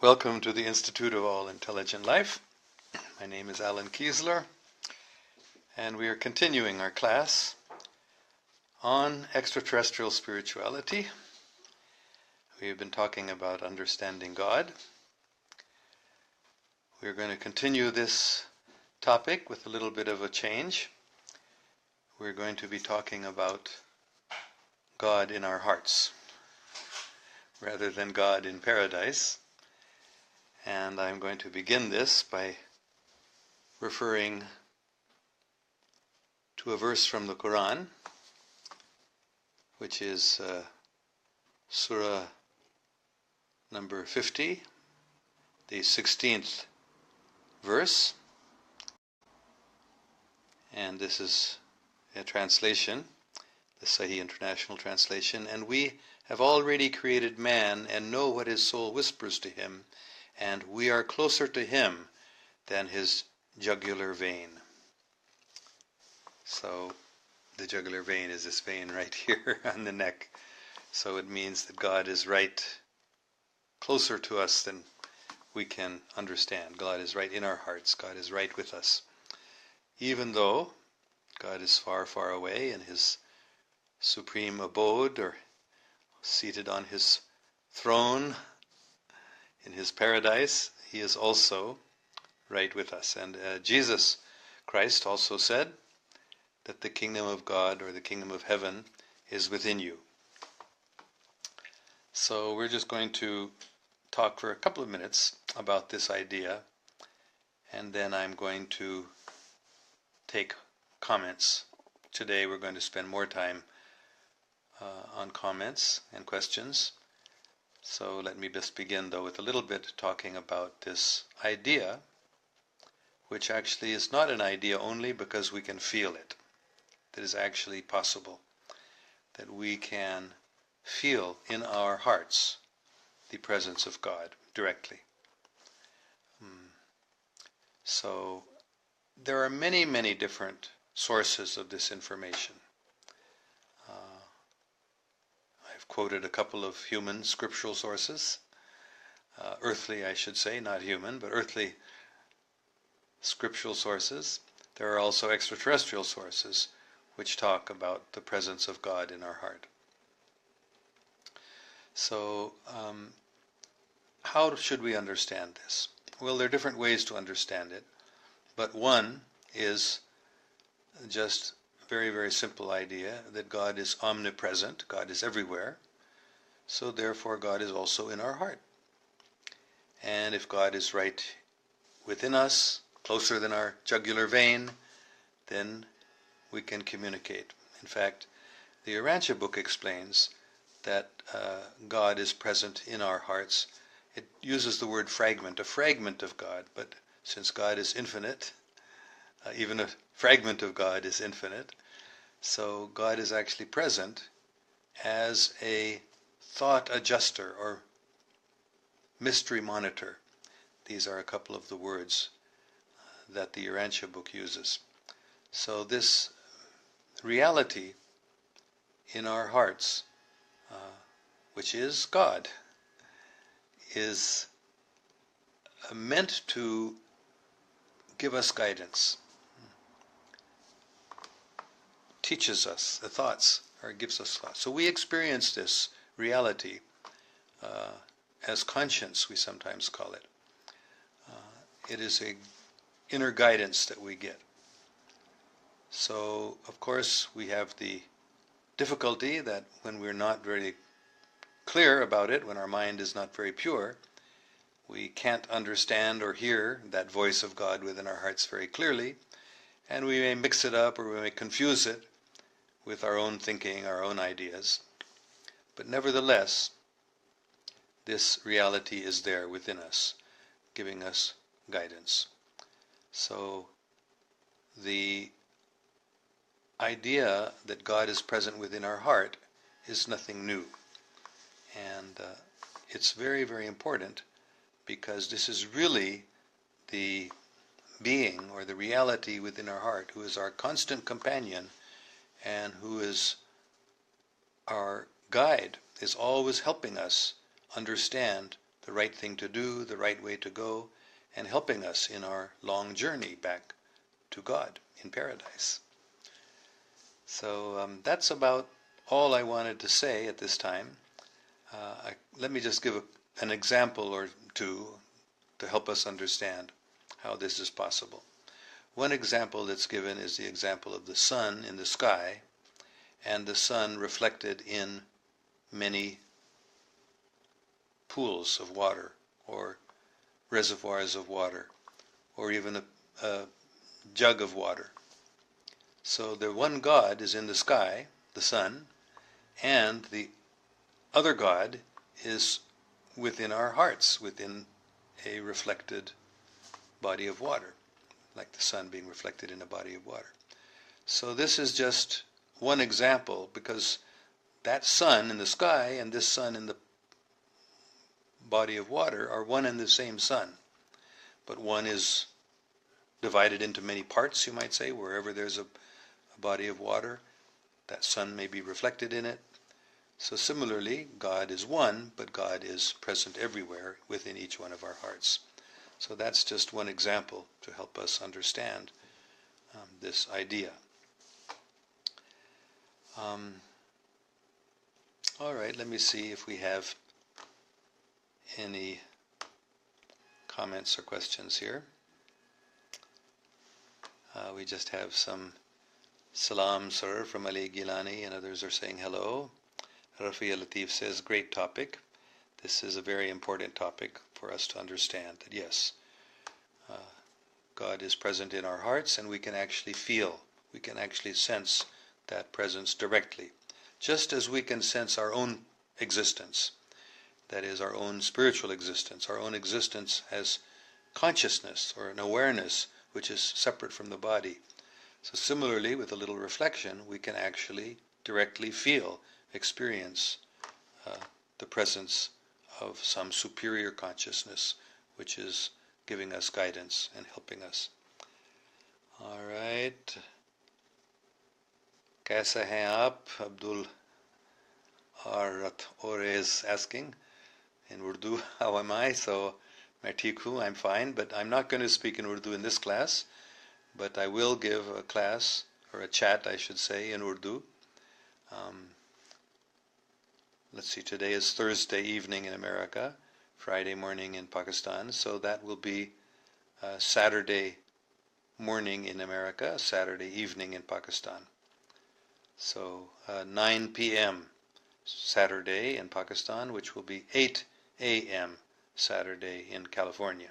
Welcome to the Institute of All Intelligent Life. My name is Alan Kiesler, and we are continuing our class on extraterrestrial spirituality. We have been talking about understanding God. We're going to continue this topic with a little bit of a change. We're going to be talking about God in our hearts, rather than God in paradise. And I'm going to begin this by referring to a verse from the Quran, which is Surah number 50, the 16th verse. And this is a translation, the Sahih International Translation. And we have already created man and know what his soul whispers to him, and we are closer to him than his jugular vein. So the jugular vein is this vein right here on the neck. So it means that God is right closer to us than we can understand. God is right in our hearts. God is right with us. Even though God is far, far away in his supreme abode, or seated on his throne in his paradise, he is also right with us. And Jesus Christ also said that the kingdom of God, or the kingdom of heaven, is within you. So we're just going to talk for a couple of minutes about this idea, and then I'm going to take comments. Today we're going to spend more time on comments and questions. So let me just begin, though, with a little bit talking about this idea, which actually is not an idea only because we can feel it. That is actually possible, that we can feel in our hearts the presence of God directly. So there are many, many different sources of this information. I've quoted a couple of human scriptural sources, earthly I should say, not human, but earthly scriptural sources. There are also extraterrestrial sources which talk about the presence of God in our heart. So, how should we understand this? Well, there are different ways to understand it, but one is just a very, very simple idea that God is omnipresent, God is everywhere, so therefore God is also in our heart. And if God is right within us, closer than our jugular vein, then we can communicate. In fact, the Urantia book explains that God is present in our hearts. It uses the word fragment, a fragment of God, but since God is infinite, even a fragment of God is infinite, so God is actually present as a thought adjuster or mystery monitor. These are a couple of the words that the Urantia book uses. So this reality in our hearts, which is God, is meant to give us guidance, teaches us the thoughts, or gives us thoughts. So we experience this reality as conscience, we sometimes call it. It is an inner guidance that we get. So, of course, we have the difficulty that when we're not very clear about it, when our mind is not very pure, we can't understand or hear that voice of God within our hearts very clearly, and we may mix it up or we may confuse it with our own thinking, our own ideas. But nevertheless, this reality is there within us, giving us guidance. So the idea that God is present within our heart is nothing new. And it's very, very important, because this is really the being or the reality within our heart who is our constant companion and who is our guide, is always helping us understand the right thing to do, the right way to go, and helping us in our long journey back to God in paradise. So that's about all I wanted to say at this time. Let me just give an example or two to help us understand how this is possible. One example that's given is the example of the sun in the sky, and the sun reflected in many pools of water, or reservoirs of water, or even a jug of water. So the one God is in the sky, the sun, and the other God is within our hearts, within a reflected body of water, like the sun being reflected in a body of water. So this is just one example, because that sun in the sky and this sun in the body of water are one and the same sun. But one is divided into many parts, you might say. Wherever there's a body of water, that sun may be reflected in it. So similarly, God is one, but God is present everywhere within each one of our hearts. So that's just one example to help us understand this idea. All right, let me see if we have any comments or questions here. We just have some salam, sir, from Ali Gilani, and others are saying hello. Rafiya Latif says, great topic. This is a very important topic for us to understand, that yes, God is present in our hearts, and we can actually feel, we can actually sense that presence directly, just as we can sense our own existence, that is, our own spiritual existence, our own existence as consciousness or an awareness which is separate from the body. So similarly, with a little reflection, we can actually directly feel, experience the presence of some superior consciousness which is giving us guidance and helping us. All right. Kaisa hai aap? Abdul Arat Ore is asking in Urdu, how am I? So, main theek hu, I'm fine, but I'm not going to speak in Urdu in this class, but I will give a class, or a chat I should say, in Urdu. Let's see, today is Thursday evening in America, Friday morning in Pakistan, so that will be Saturday morning in America, Saturday evening in Pakistan. So 9 p.m. Saturday in Pakistan, which will be 8 a.m. Saturday in California.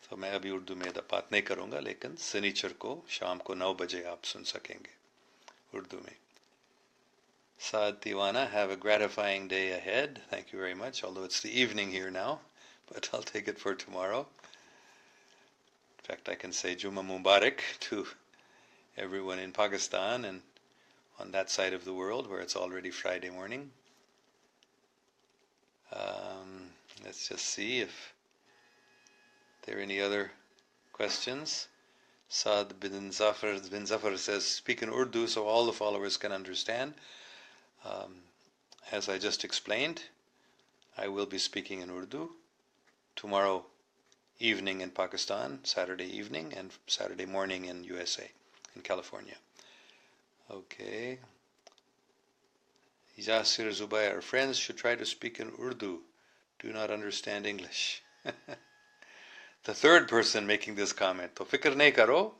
तो मैं अभी उर्दू में बात नहीं करूँगा, लेकिन शनिचर को शाम को 9 बजे आप सुन सकेंगे उर्दू में. Saad Tiwana, have a gratifying day ahead. Thank you very much, although it's the evening here now, but I'll take it for tomorrow. In fact, I can say Juma Mubarak to everyone in Pakistan and on that side of the world where it's already Friday morning. Let's just see if there are any other questions. Saad bin Zafar says, speak in Urdu so all the followers can understand. As I just explained, I will be speaking in Urdu tomorrow evening in Pakistan, Saturday evening, and Saturday morning in USA, in California. Okay. Yasir Zubair, friends should try to speak in Urdu. Do not understand English. The third person making this comment. तो फिक्र नहीं करो,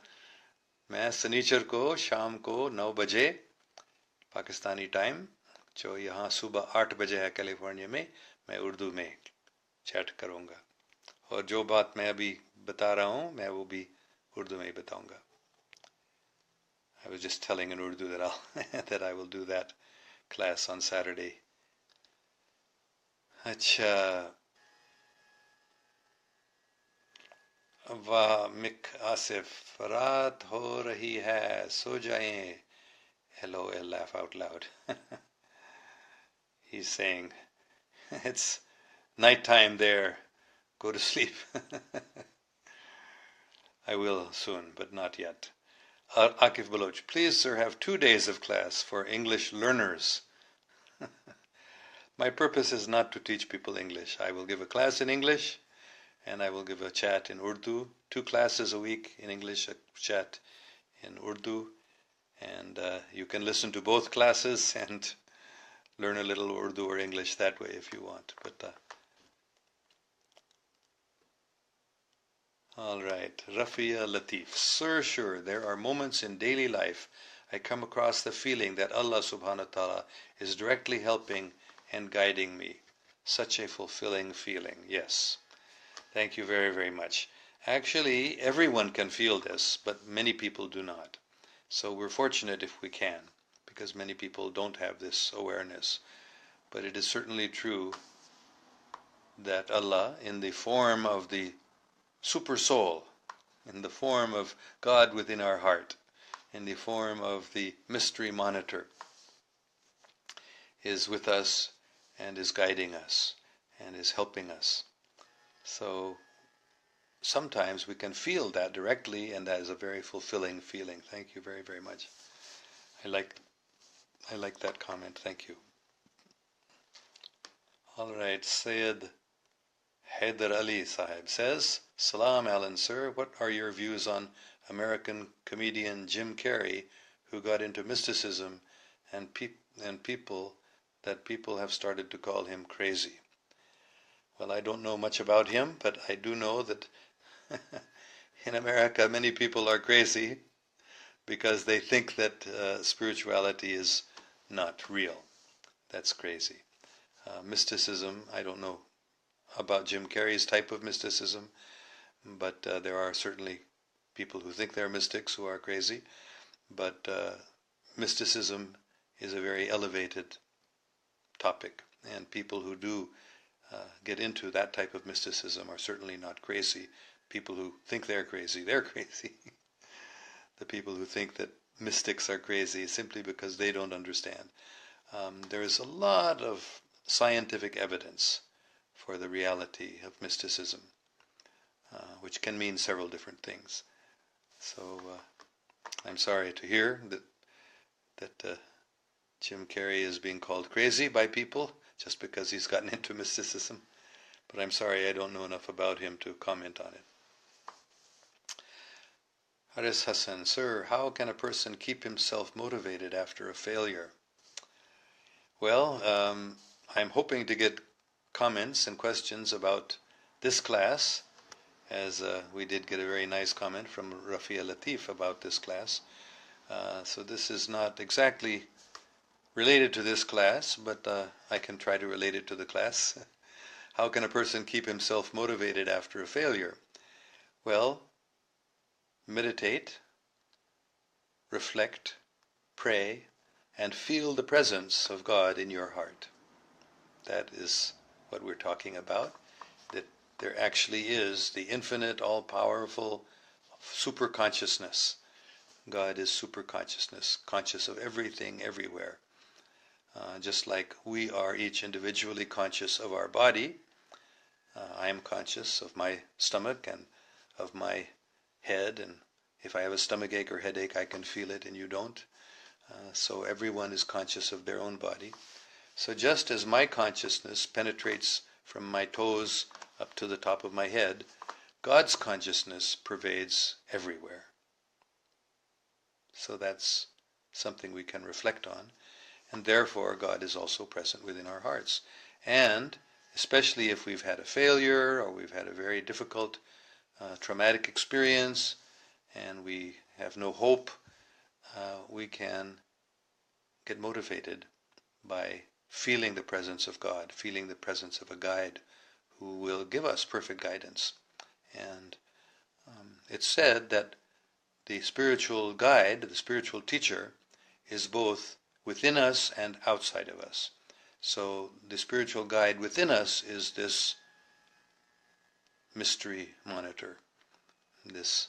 मैं शनिचर को शाम को 9 बजे Pakistani time, जो यहाँ सुबह 8 बजे है कैलिफोर्निया में, मैं उर्दू में चैट करूँगा. और जो बात मैं अभी बता रहा हूँ, मैं वो भी उर्दू में ही बताऊँगा. I was just telling in Urdu that I will do that class on Saturday. अच्छा. वाह मिक आसिफ, रात हो रही है, सो जाएं. LOL, laugh out loud. He's saying, it's night time there, go to sleep. I will soon, but not yet. Akif Baloch, please sir, have 2 days of class for English learners. My purpose is not to teach people English. I will give a class in English and I will give a chat in Urdu. 2 classes a week in English, a chat in Urdu. And you can listen to both classes and learn a little Urdu or English that way if you want. But all right, Rafia Latif. Sir, sure, there are moments in daily life I come across the feeling that Allah subhanahu wa ta'ala is directly helping and guiding me. Such a fulfilling feeling. Yes. Thank you very, very much. Actually, everyone can feel this, but many people do not. So we're fortunate if we can, because many people don't have this awareness. But it is certainly true that Allah, in the form of the super soul, in the form of God within our heart, in the form of the mystery monitor, is with us and is guiding us and is helping us. So sometimes we can feel that directly, and that is a very fulfilling feeling. Thank you very, very much. I like that comment. Thank you. All right, Syed Haider Ali Sahib says, Salam Alan sir, what are your views on American comedian Jim Carrey, who got into mysticism and people have started to call him crazy? Well, I don't know much about him, but I do know that in America many people are crazy because they think that spirituality is not real. That's crazy. Mysticism, I don't know about Jim Carrey's type of mysticism, but there are certainly people who think they're mystics who are crazy. But mysticism is a very elevated topic, and people who do get into that type of mysticism are certainly not crazy. People who think they're crazy. The people who think that mystics are crazy simply because they don't understand. There is a lot of scientific evidence for the reality of mysticism, which can mean several different things. So I'm sorry to hear that Jim Carrey is being called crazy by people just because he's gotten into mysticism. But I'm sorry, I don't know enough about him to comment on it. Haris Hassan, sir, how can a person keep himself motivated after a failure? Well, I'm hoping to get comments and questions about this class, as we did get a very nice comment from Rafia Latif about this class. So this is not exactly related to this class, but I can try to relate it to the class. How can a person keep himself motivated after a failure? Well, meditate, reflect, pray, and feel the presence of God in your heart. That is what we're talking about, that there actually is the infinite, all-powerful super-consciousness. God is super-consciousness, conscious of everything, everywhere. Just like we are each individually conscious of our body. I am conscious of my stomach and of my head, and if I have a stomach ache or headache, I can feel it and you don't. So everyone is conscious of their own body. So just as my consciousness penetrates from my toes up to the top of my head, God's consciousness pervades everywhere. So that's something we can reflect on. And therefore, God is also present within our hearts. And especially if we've had a failure or we've had a very difficult, traumatic experience and we have no hope, we can get motivated by feeling the presence of God, feeling the presence of a guide who will give us perfect guidance. And it's said that the spiritual guide, the spiritual teacher, is both within us and outside of us. So the spiritual guide within us is this mystery monitor, this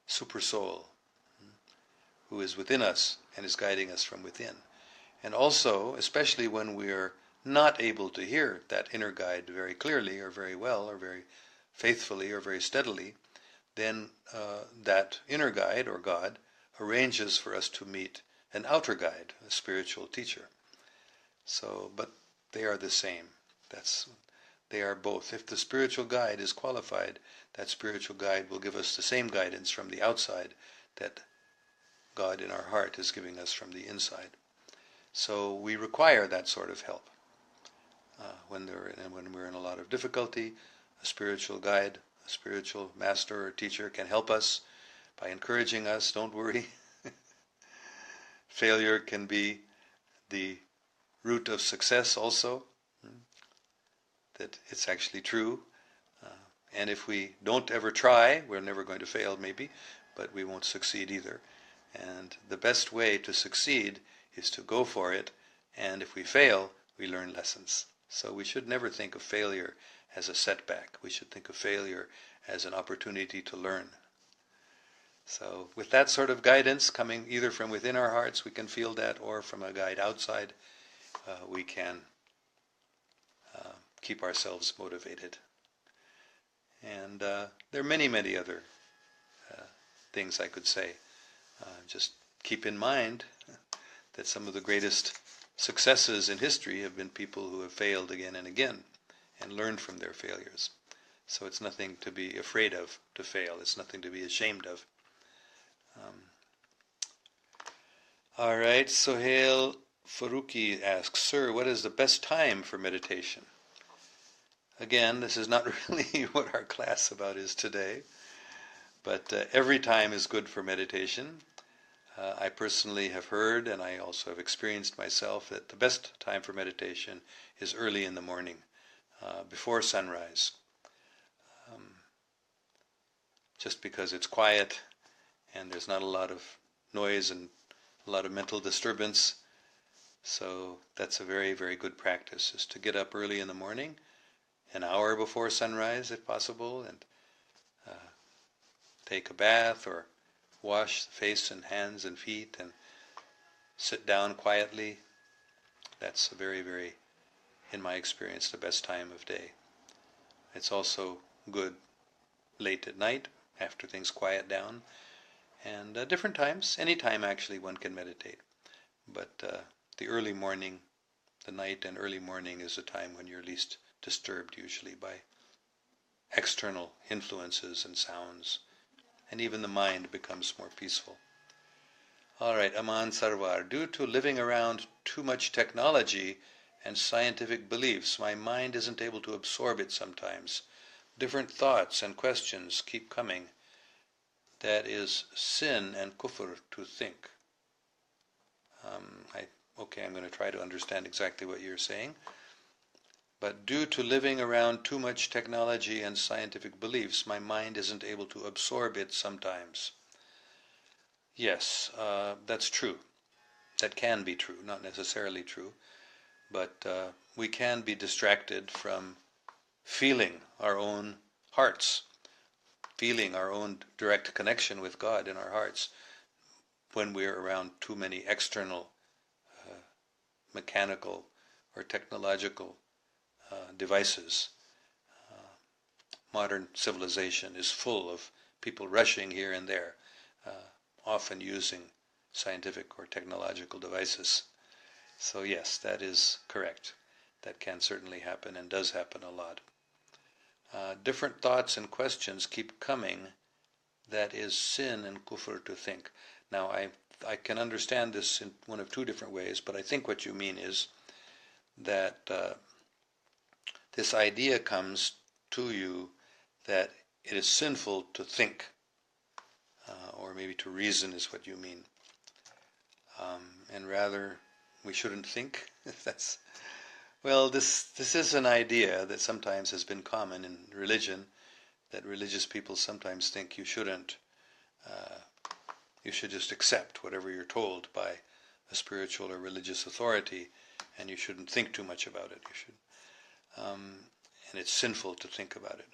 super soul who is within us and is guiding us from within. And also, especially when we are not able to hear that inner guide very clearly or very well or very faithfully or very steadily, then that inner guide or God arranges for us to meet an outer guide, a spiritual teacher. So, but They are the same. They are both. If the spiritual guide is qualified, that spiritual guide will give us the same guidance from the outside that God in our heart is giving us from the inside. So we require that sort of help. When we're in a lot of difficulty, a spiritual guide, a spiritual master or teacher can help us by encouraging us, don't worry. Failure can be the root of success also, that it's actually true. And if we don't ever try, we're never going to fail maybe, but we won't succeed either. And the best way to succeed is to go for it, and if we fail, we learn lessons. So we should never think of failure as a setback. We should think of failure as an opportunity to learn. So with that sort of guidance coming either from within our hearts, we can feel that, or from a guide outside, we can keep ourselves motivated. And there are many, many other things I could say. Just keep in mind that some of the greatest successes in history have been people who have failed again and again and learned from their failures. So it's nothing to be afraid of to fail. It's nothing to be ashamed of. All right, Sohail Faruqi asks, Sir, what is the best time for meditation? Again, this is not really what our class about is today, but every time is good for meditation. I personally have heard, and I also have experienced myself, that the best time for meditation is early in the morning, before sunrise. Just because it's quiet and there's not a lot of noise and a lot of mental disturbance. So that's a very, very good practice, is to get up early in the morning, an hour before sunrise if possible, and take a bath or wash the face and hands and feet and sit down quietly. That's very, very, in my experience, the best time of day. It's also good late at night, after things quiet down, and different times, any time actually one can meditate. But the early morning, the night and early morning is a time when you're least disturbed usually by external influences and sounds, and even the mind becomes more peaceful. All right, Aman Sarwar. Due to living around too much technology and scientific beliefs, my mind isn't able to absorb it sometimes. Different thoughts and questions keep coming. That is sin and kufr to think. I'm going to try to understand exactly what you're saying. But due to living around too much technology and scientific beliefs, my mind isn't able to absorb it sometimes. Yes, that's true. That can be true, not necessarily true. But we can be distracted from feeling our own hearts, feeling our own direct connection with God in our hearts when we're around too many external mechanical or technological devices. Modern civilization is full of people rushing here and there, often using scientific or technological devices. So yes, that is correct. That can certainly happen and does happen a lot. Different thoughts and questions keep coming. That is sin and kufr to think. Now I can understand this in one of two different ways, but I think what you mean is that this idea comes to you that it is sinful to think, or maybe to reason is what you mean, and rather we shouldn't think. This is an idea that sometimes has been common in religion, that religious people sometimes think you shouldn't. You should just accept whatever you're told by a spiritual or religious authority, and you shouldn't think too much about it. You should, and it's sinful to think about it.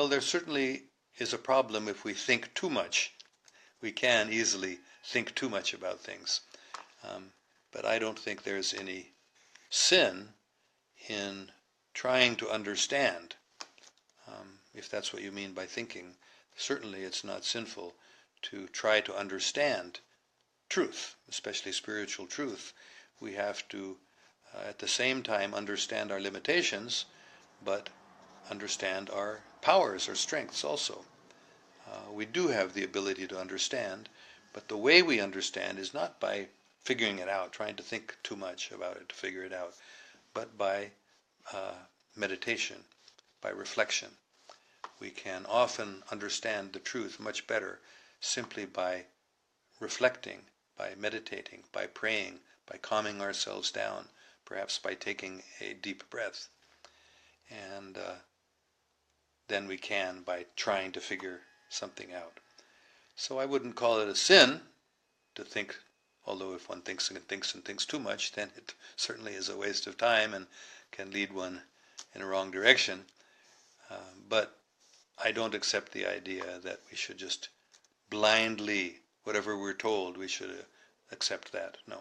There certainly is a problem if we think too much. We can easily think too much about things, but I don't think there's any sin in trying to understand, if that's what you mean by thinking. Certainly it's not sinful to try to understand truth, especially spiritual truth. We have to at the same time understand our limitations, but understand our powers or strengths also. We do have the ability to understand, but the way we understand is not by figuring it out, trying to think too much about it to figure it out, but by meditation, by reflection. We can often understand the truth much better simply by reflecting, by meditating, by praying, by calming ourselves down, perhaps by taking a deep breath. And then we can by trying to figure something out. So I wouldn't call it a sin to think, although if one thinks and thinks and thinks too much, then it certainly is a waste of time and can lead one in a wrong direction. But I don't accept the idea that we should just blindly, whatever we're told, we should accept that. No,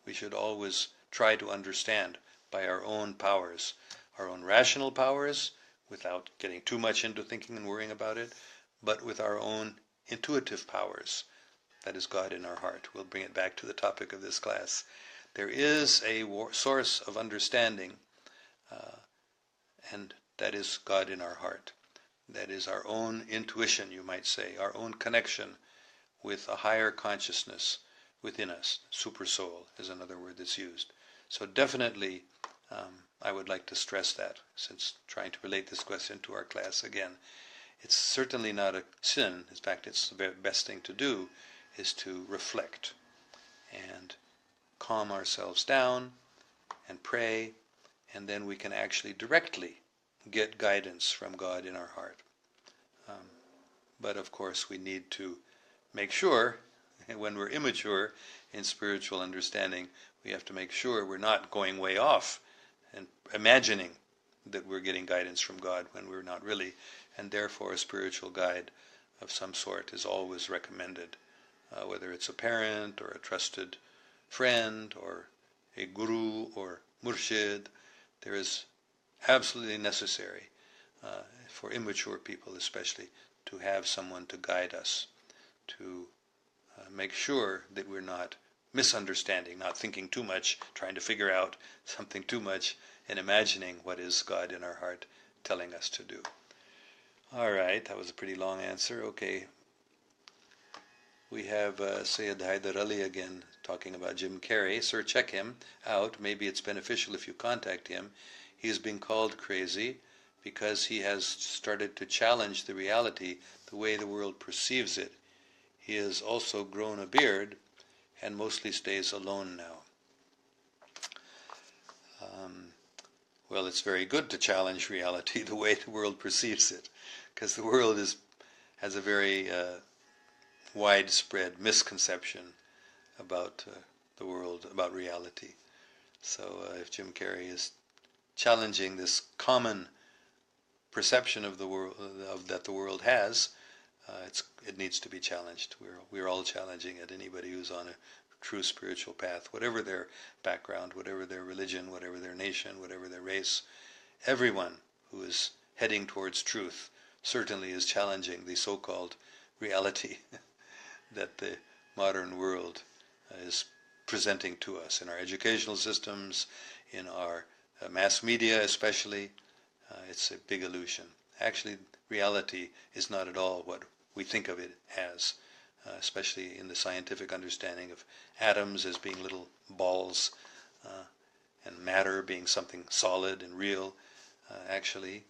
we should always try to understand by our own powers, our own rational powers, without getting too much into thinking and worrying about it, but with our own intuitive powers. That is God in our heart. We'll bring it back to the topic of this class. There is a source of understanding, and that is God in our heart. That is our own intuition, you might say, our own connection with a higher consciousness within us. Super soul is another word that's used. So definitely, I would like to stress that, since trying to relate this question to our class again. It's certainly not a sin. In fact, it's the very best thing to do is to reflect and calm ourselves down and pray, and then we can actually directly get guidance from God in our heart. But of course we need to make sure, when we're immature in spiritual understanding, we have to make sure we're not going way off and imagining that we're getting guidance from God when we're not really, and therefore a spiritual guide of some sort is always recommended, whether it's a parent or a trusted friend or a guru or murshid. There is absolutely necessary for immature people especially to have someone to guide us, to make sure that we're not misunderstanding, not thinking too much, trying to figure out something too much, and imagining what is God in our heart telling us to do. All right, that was a pretty long answer. Okay. We have Syed Hyder Ali again talking about Jim Carrey. Sir, check him out. Maybe it's beneficial if you contact him. He's being called crazy because he has started to challenge the reality, the way the world perceives it. He has also grown a beard and mostly stays alone now. Well, it's very good to challenge reality the way the world perceives it, because the world has a very widespread misconception about the world, about reality. So if Jim Carrey is challenging this common perception of the world that the world has, it needs to be challenged. We're all challenging it. Anybody who's on a true spiritual path, whatever their background, whatever their religion, whatever their nation, whatever their race, everyone who is heading towards truth certainly is challenging the so-called reality that the modern world is presenting to us in our educational systems, in our mass media especially. It's a big illusion. Actually, reality is not at all what we think of it as, especially in the scientific understanding of atoms as being little balls and matter being something solid and real. Actually,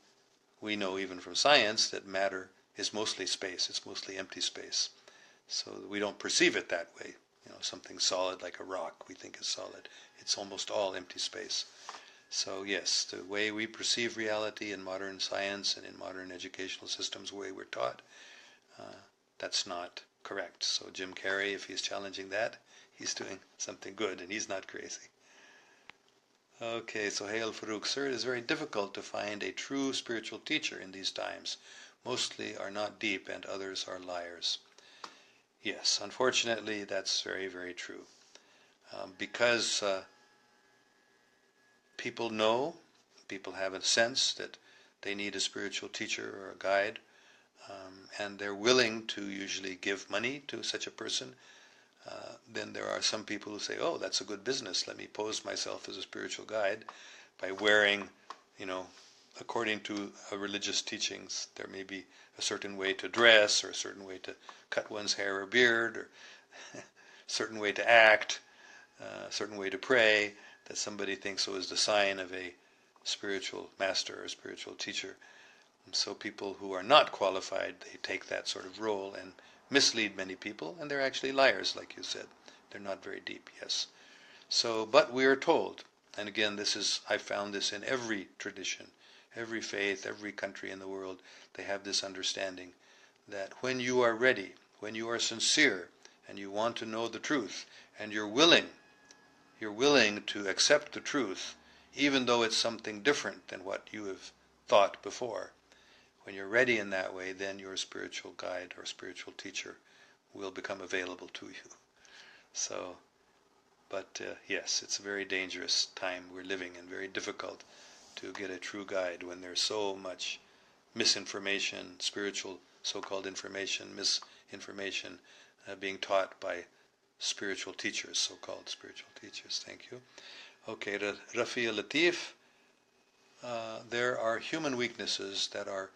we know even from science that matter is mostly space. It's mostly empty space. So we don't perceive it that way. Something solid like a rock we think is solid. It's almost all empty space. So yes, the way we perceive reality in modern science and in modern educational systems, the way we're taught, that's not correct. So Jim Carrey, if he's challenging that, he's doing something good and he's not crazy. Okay, so Hail Farouk, sir, it is very difficult to find a true spiritual teacher in these times. Mostly are not deep and others are liars. Yes, unfortunately, that's very, very true. Because people have a sense that they need a spiritual teacher or a guide, and they're willing to usually give money to such a person. Then there are some people who say, oh, that's a good business. Let me pose myself as a spiritual guide by wearing, according to religious teachings, there may be a certain way to dress or a certain way to cut one's hair or beard or a certain way to act, a certain way to pray that somebody thinks is the sign of a spiritual master or spiritual teacher. And so people who are not qualified, they take that sort of role and mislead many people, and they're actually liars, like you said. They're not very deep, yes. So, but we are told, and again, I found this in every tradition, every faith, every country in the world, they have this understanding that when you are ready, when you are sincere, and you want to know the truth, and you're willing to accept the truth, even though it's something different than what you have thought before. When you're ready in that way, then your spiritual guide or spiritual teacher will become available to you. So, but yes, it's a very dangerous time we're living in, very difficult to get a true guide when there's so much misinformation, spiritual so-called information, misinformation being taught by spiritual teachers, so-called spiritual teachers. Thank you. Okay, Rafi Latif, there are human weaknesses that are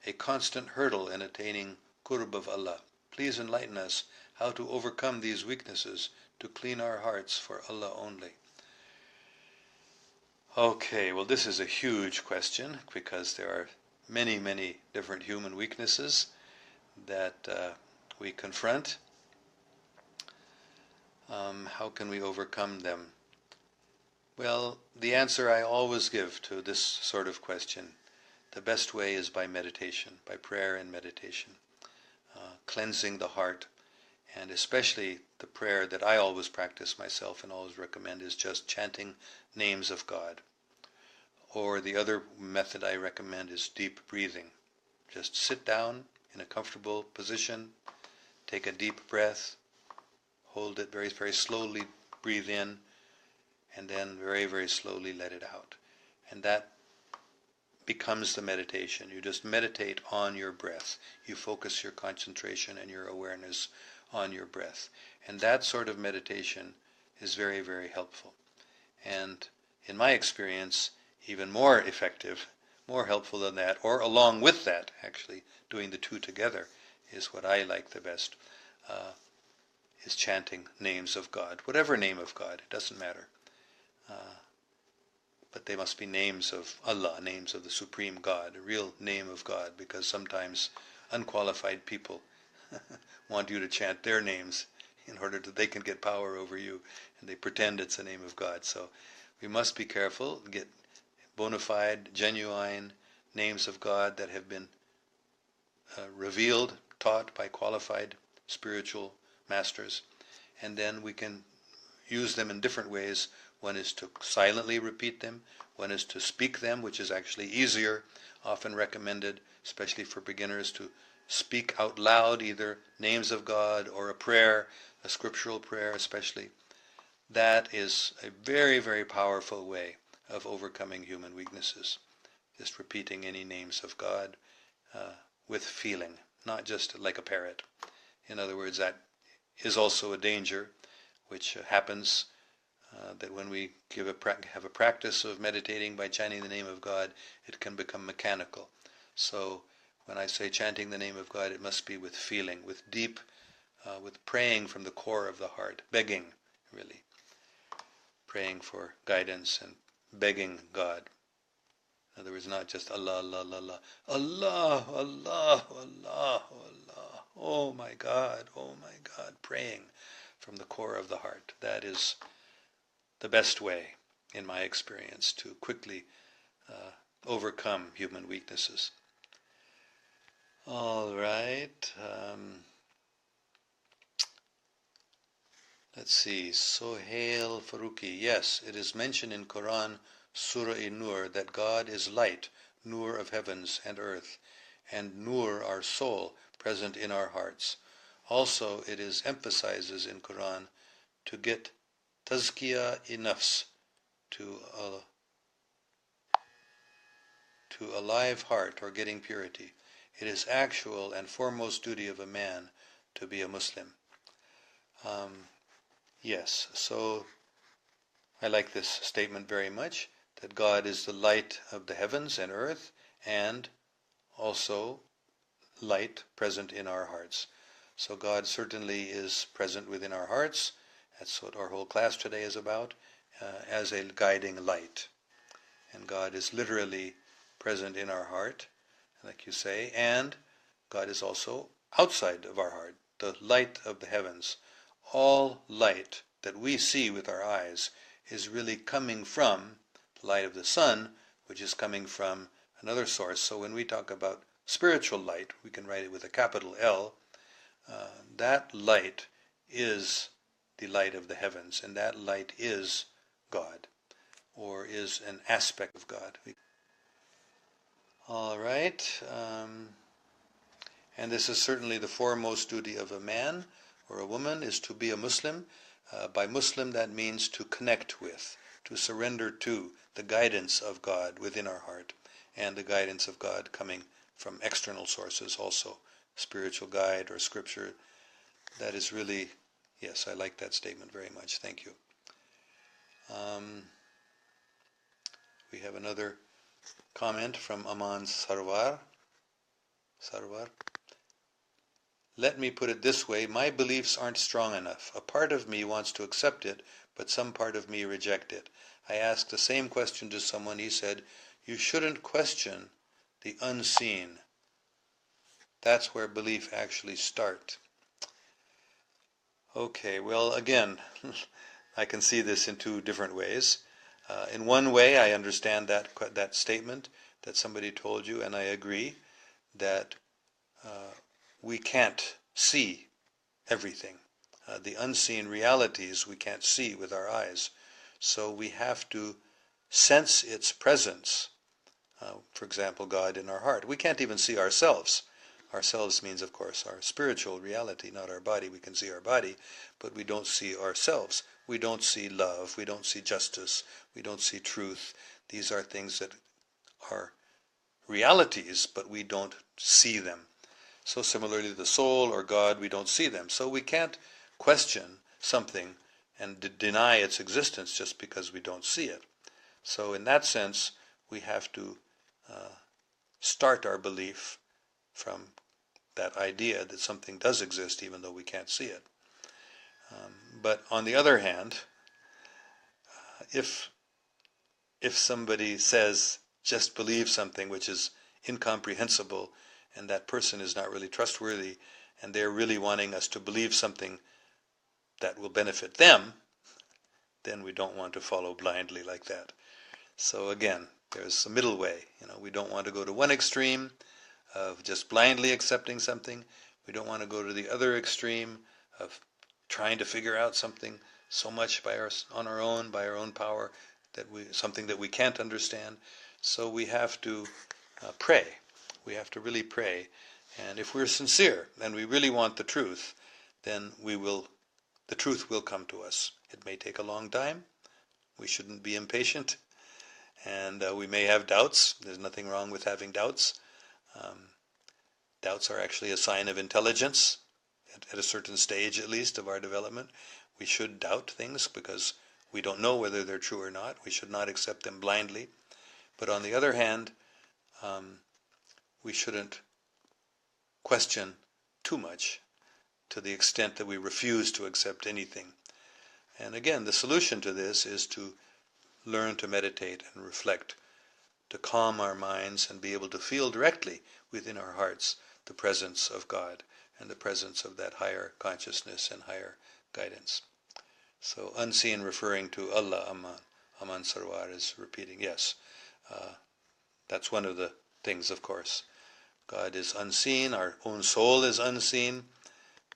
a constant hurdle in attaining qurb of Allah. Please enlighten us how to overcome these weaknesses to clean our hearts for Allah only. Okay, well this is a huge question because there are many, many different human weaknesses that we confront. How can we overcome them? Well, the answer I always give to this sort of question, the best way is by meditation, by prayer and meditation, cleansing the heart, and especially the prayer that I always practice myself and always recommend is just chanting names of God. Or the other method I recommend is deep breathing. Just sit down in a comfortable position, take a deep breath, hold it very, very slowly, breathe in, and then very, very slowly let it out. And that becomes the meditation. You just meditate on your breath. You focus your concentration and your awareness on your breath. And that sort of meditation is very, very helpful. And in my experience, even more effective, more helpful than that, or along with that, actually, doing the two together is what I like the best, is chanting names of God. Whatever name of God, it doesn't matter. But they must be names of Allah, names of the Supreme God, a real name of God, because sometimes unqualified people want you to chant their names in order that they can get power over you, and they pretend it's the name of God. So we must be careful, get bona fide, genuine names of God that have been revealed, taught by qualified spiritual masters, and then we can use them in different ways. One is to silently repeat them, one is to speak them, which is actually easier, often recommended, especially for beginners, to speak out loud either names of God or a prayer, a scriptural prayer especially. That is a very, very powerful way of overcoming human weaknesses. Just repeating any names of God with feeling, not just like a parrot. In other words, that is also a danger, which happens that when we have a practice of meditating by chanting the name of God, it can become mechanical. So when I say chanting the name of God, it must be with feeling, with deep, with praying from the core of the heart, begging, really. Praying for guidance and begging God. In other words, not just Allah, Allah, Allah, Allah, Allah, Allah, Allah, oh my God, praying from the core of the heart. That is the best way, in my experience, to quickly overcome human weaknesses. All right. Let's see. Sohail Faruqi. Yes, it is mentioned in Quran, Surah Nur, that God is light, Nur of heavens and earth, and Nur, our soul, present in our hearts. Also, it is emphasizes in Quran to get tazkiyah nafs, to a live heart or getting purity. It is actual and foremost duty of a man to be a Muslim. Yes, so I like this statement very much, that God is the light of the heavens and earth, and also light present in our hearts. So God certainly is present within our hearts. That's what our whole class today is about, as a guiding light. And God is literally present in our heart, like you say, and God is also outside of our heart, the light of the heavens. All light that we see with our eyes is really coming from the light of the sun, which is coming from another source. So when we talk about spiritual light, we can write it with a capital L. That light is the light of the heavens, and that light is God, or is an aspect of God. All right. And this is certainly the foremost duty of a man or a woman, is to be a Muslim. By Muslim, that means to connect with, to surrender to the guidance of God within our heart, and the guidance of God coming from external sources also, spiritual guide or scripture. That is really, yes, I like that statement very much. Thank you. We have another comment from Aman Sarwar. Let me put it this way, my beliefs aren't strong enough. A part of me wants to accept it, but some part of me reject it. I asked the same question to someone. He said, you shouldn't question the unseen. That's where belief actually starts. Okay, well, again, I can see this in two different ways. In one way, I understand that statement that somebody told you, and I agree that we can't see everything. The unseen realities we can't see with our eyes. So we have to sense its presence. For example, God in our heart. We can't even see ourselves. Ourselves means, of course, our spiritual reality, not our body. We can see our body, but we don't see ourselves. We don't see love. We don't see justice. We don't see truth. These are things that are realities, but we don't see them. So similarly, the soul or God, we don't see them. So we can't question something and deny its existence just because we don't see it. So in that sense, we have to start our belief from that idea that something does exist even though we can't see it. But on the other hand, if somebody says, just believe something which is incomprehensible, and that person is not really trustworthy, and they're really wanting us to believe something that will benefit them, then we don't want to follow blindly like that. So again, there's a middle way. We don't want to go to one extreme of just blindly accepting something. We don't want to go to the other extreme of trying to figure out something so much on our own, by our own power, something that we can't understand. So we have to pray. We have to really pray. And if we're sincere and we really want the truth, then the truth will come to us. It may take a long time. We shouldn't be impatient. And we may have doubts. There's nothing wrong with having doubts. Doubts are actually a sign of intelligence, at a certain stage at least of our development. We should doubt things because we don't know whether they're true or not. We should not accept them blindly. But on the other hand, we shouldn't question too much to the extent that we refuse to accept anything. And again, the solution to this is to learn to meditate and reflect, to calm our minds and be able to feel directly within our hearts the presence of God and the presence of that higher consciousness and higher guidance. So unseen referring to Allah, Aman Sarwar is repeating, yes, that's one of the things, of course. God is unseen, our own soul is unseen,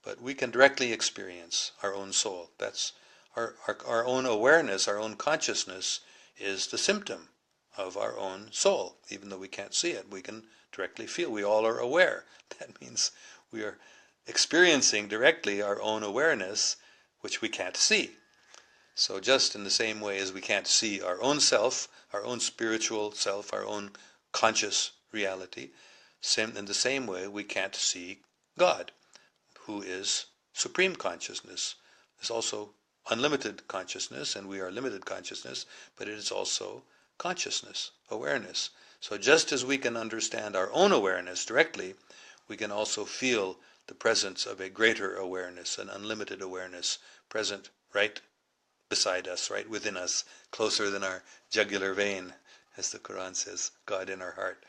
but we can directly experience our own soul. That's our own awareness, our own consciousness is the symptom of our own soul. Even though we can't see it, we can directly feel. We all are aware. That means we are experiencing directly our own awareness, which we can't see. So just in the same way as we can't see our own self, our own spiritual self, our own conscious reality, in the same way we can't see God, who is supreme consciousness, is also unlimited consciousness, and we are limited consciousness, but it is also consciousness, awareness. So just as we can understand our own awareness directly, we can also feel the presence of a greater awareness, an unlimited awareness, present right beside us, right within us, closer than our jugular vein, as the Quran says, God in our heart.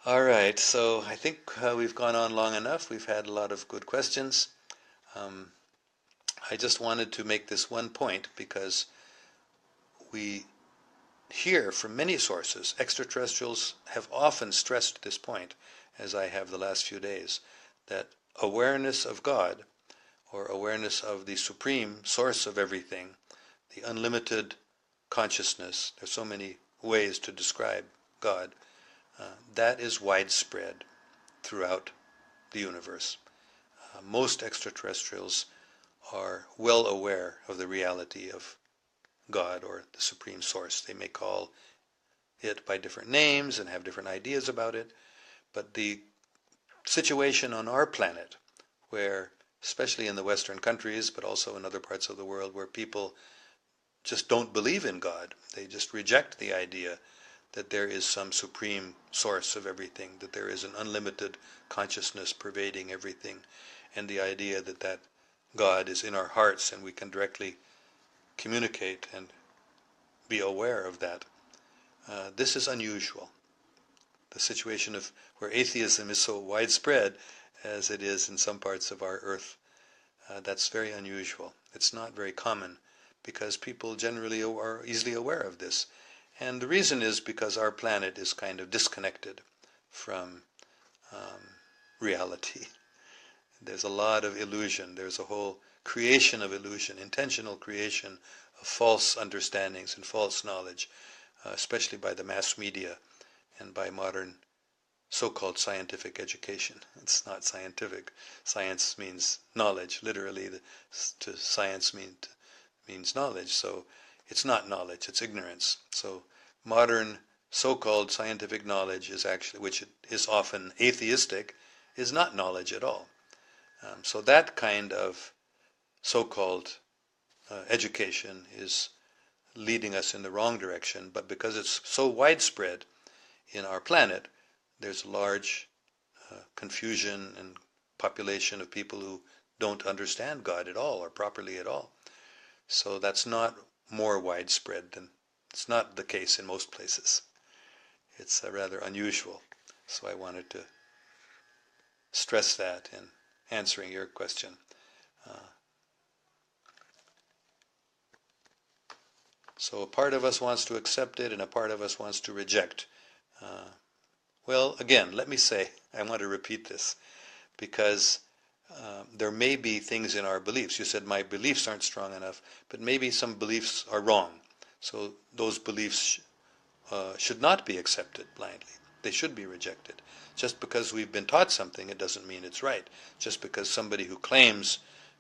All right, so I think we've gone on long enough. We've had a lot of good questions. I just wanted to make this one point because we hear from many sources, extraterrestrials have often stressed this point, as I have the last few days, that awareness of God, or awareness of the supreme source of everything, the unlimited consciousness, there's so many ways to describe God, that is widespread throughout the universe. Most extraterrestrials are well aware of the reality of God or the Supreme Source. They may call it by different names and have different ideas about it, but the situation on our planet, where, especially in the Western countries, but also in other parts of the world, where people just don't believe in God, they just reject the idea that there is some supreme source of everything, that there is an unlimited consciousness pervading everything, and the idea that that God is in our hearts and we can directly communicate and be aware of that. This is unusual. The situation of where atheism is so widespread as it is in some parts of our earth, that's very unusual. It's not very common because people generally are easily aware of this. And the reason is because our planet is kind of disconnected from reality. There's a lot of illusion. There's a whole creation of illusion, intentional creation of false understandings and false knowledge, especially by the mass media and by modern so-called scientific education. It's not scientific. Science means knowledge. Literally, to science means knowledge. So it's not knowledge, it's ignorance. So modern so-called scientific knowledge is actually, which is often atheistic, is not knowledge at all. So that kind of so-called education is leading us in the wrong direction, but because it's so widespread in our planet, there's a large confusion and population of people who don't understand God at all or properly at all. So that's not more widespread than, it's not the case in most places. It's rather unusual. So I wanted to stress that in answering your question. So a part of us wants to accept it and a part of us wants to reject. Well, again, let me say, I want to repeat this, because there may be things in our beliefs. You said my beliefs aren't strong enough, but maybe some beliefs are wrong. So those beliefs should not be accepted blindly. They should be rejected. Just because we've been taught something, it doesn't mean it's right. Just because somebody who claims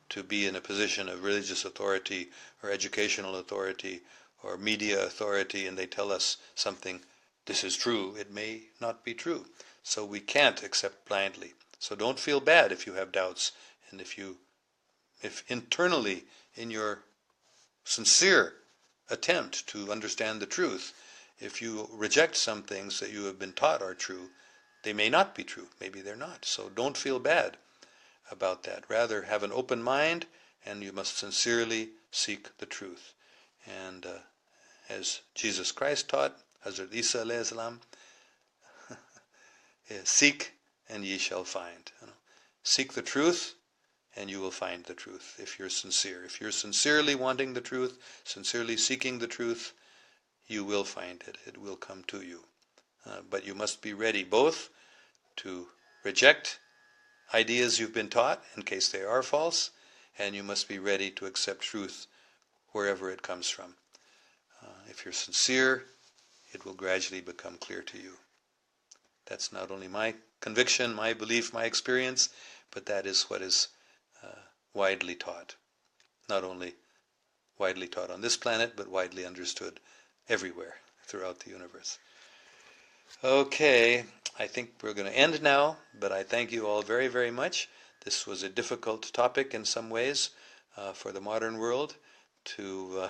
to be in a position of religious authority or educational authority or media authority and they tell us something, this is true, it may not be true. So we can't accept blindly. So don't feel bad if you have doubts, and if internally in your sincere attempt to understand the truth, if you reject some things that you have been taught are true, they may not be true. Maybe they're not. So don't feel bad about that. Rather, have an open mind, and you must sincerely seek the truth. And as Jesus Christ taught, Hazrat Isa alayhi salam, seek and ye shall find. Seek the truth and you will find the truth if you're sincere. If you're sincerely wanting the truth, sincerely seeking the truth, you will find it. It will come to you. But you must be ready both to reject ideas you've been taught in case they are false, and you must be ready to accept truth wherever it comes from. If you're sincere, it will gradually become clear to you. That's not only my conviction, my belief, my experience, but that is what is widely taught. Not only widely taught on this planet, but widely understood everywhere throughout the universe. Okay, I think we're going to end now, but I thank you all very, very much. This was a difficult topic in some ways, for the modern world to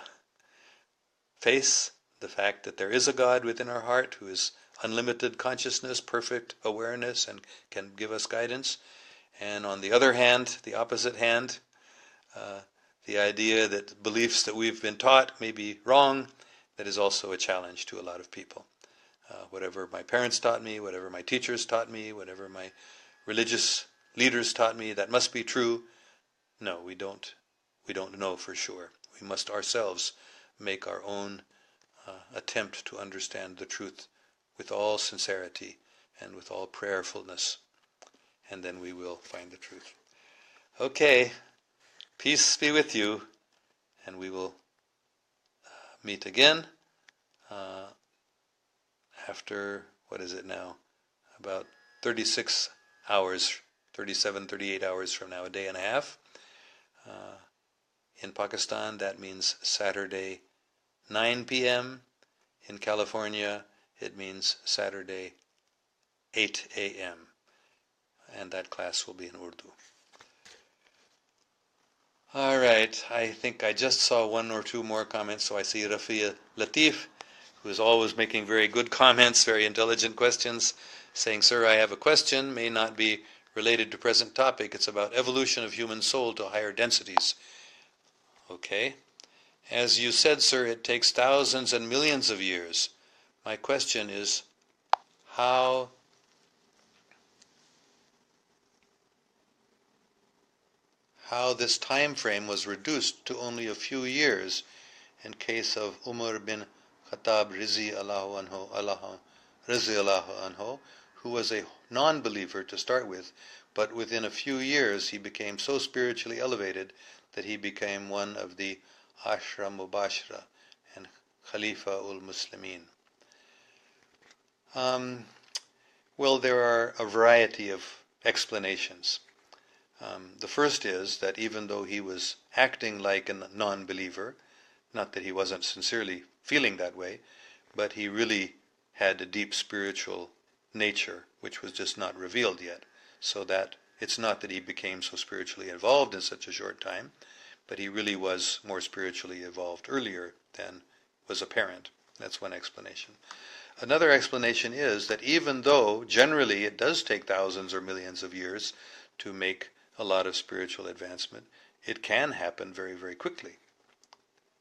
face the fact that there is a God within our heart who is unlimited consciousness, perfect awareness, and can give us guidance. And on the other hand, the opposite hand, the idea that beliefs that we've been taught may be wrong, that is also a challenge to a lot of people. Whatever my parents taught me, whatever my teachers taught me, whatever my religious leaders taught me, that must be true. No, we don't know for sure. We must ourselves make our own attempt to understand the truth with all sincerity and with all prayerfulness, and then we will find the truth. Okay, peace be with you, and we will meet again after, what is it now, about 36 hours, 37, 38 hours from now, a day and a half. In Pakistan, that means Saturday 9 p.m. In California, it means Saturday 8 a.m. And that class will be in Urdu. All right, I think I just saw one or two more comments. So I see Rafia Latif, who is always making very good comments, very intelligent questions, saying, "Sir, I have a question, may not be related to present topic. It's about evolution of human soul to higher densities." Okay. As you said, sir, it takes thousands and millions of years. My question is, how this time frame was reduced to only a few years in case of Umar bin Khattab anhu, who was a non-believer to start with, but within a few years he became so spiritually elevated that he became one of the Ashra Mubashra and Khalifa ul-Muslimin. Well, there are a variety of explanations. The first is that even though he was acting like a non-believer, not that he wasn't sincerely feeling that way, but he really had a deep spiritual nature which was just not revealed yet, so that it's not that he became so spiritually involved in such a short time, but he really was more spiritually evolved earlier than was apparent. That's one explanation. Another explanation is that even though generally it does take thousands or millions of years to make a lot of spiritual advancement, it can happen very, very quickly.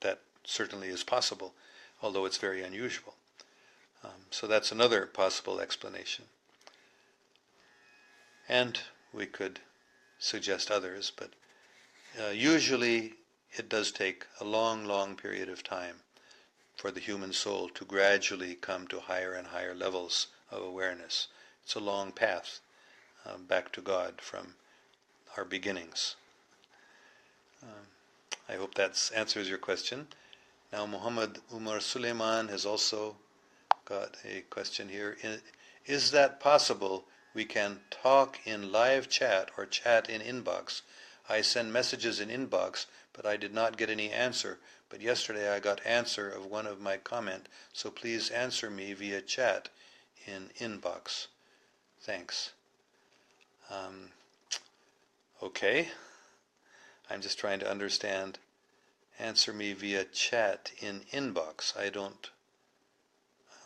That certainly is possible, although it's very unusual. So that's another possible explanation. And we could suggest others, but usually it does take a long, long period of time for the human soul to gradually come to higher and higher levels of awareness. It's a long path back to God from our beginnings. I hope that answers your question. Now Muhammad Umar Suleiman has also got a question here. Is that possible we can talk in live chat or chat in inbox? I send messages in inbox, but I did not get any answer. But yesterday I got answer of one of my comment, so please answer me via chat in inbox. Thanks. Okay. I'm just trying to understand. Answer me via chat in inbox. I don't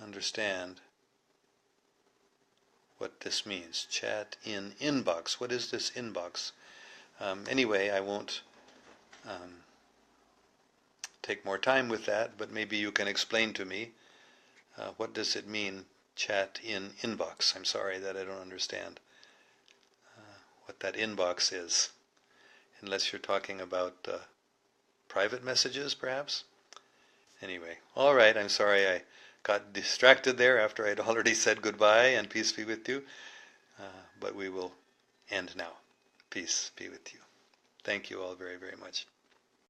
understand what this means. Chat in inbox. What is this inbox? Anyway, I won't take more time with that, but maybe you can explain to me what does it mean, chat in inbox. I'm sorry that I don't understand what that inbox is, unless you're talking about private messages, perhaps? Anyway, all right, I'm sorry I got distracted there after I'd already said goodbye and peace be with you, but we will end now. Peace be with you. Thank you all very, very much.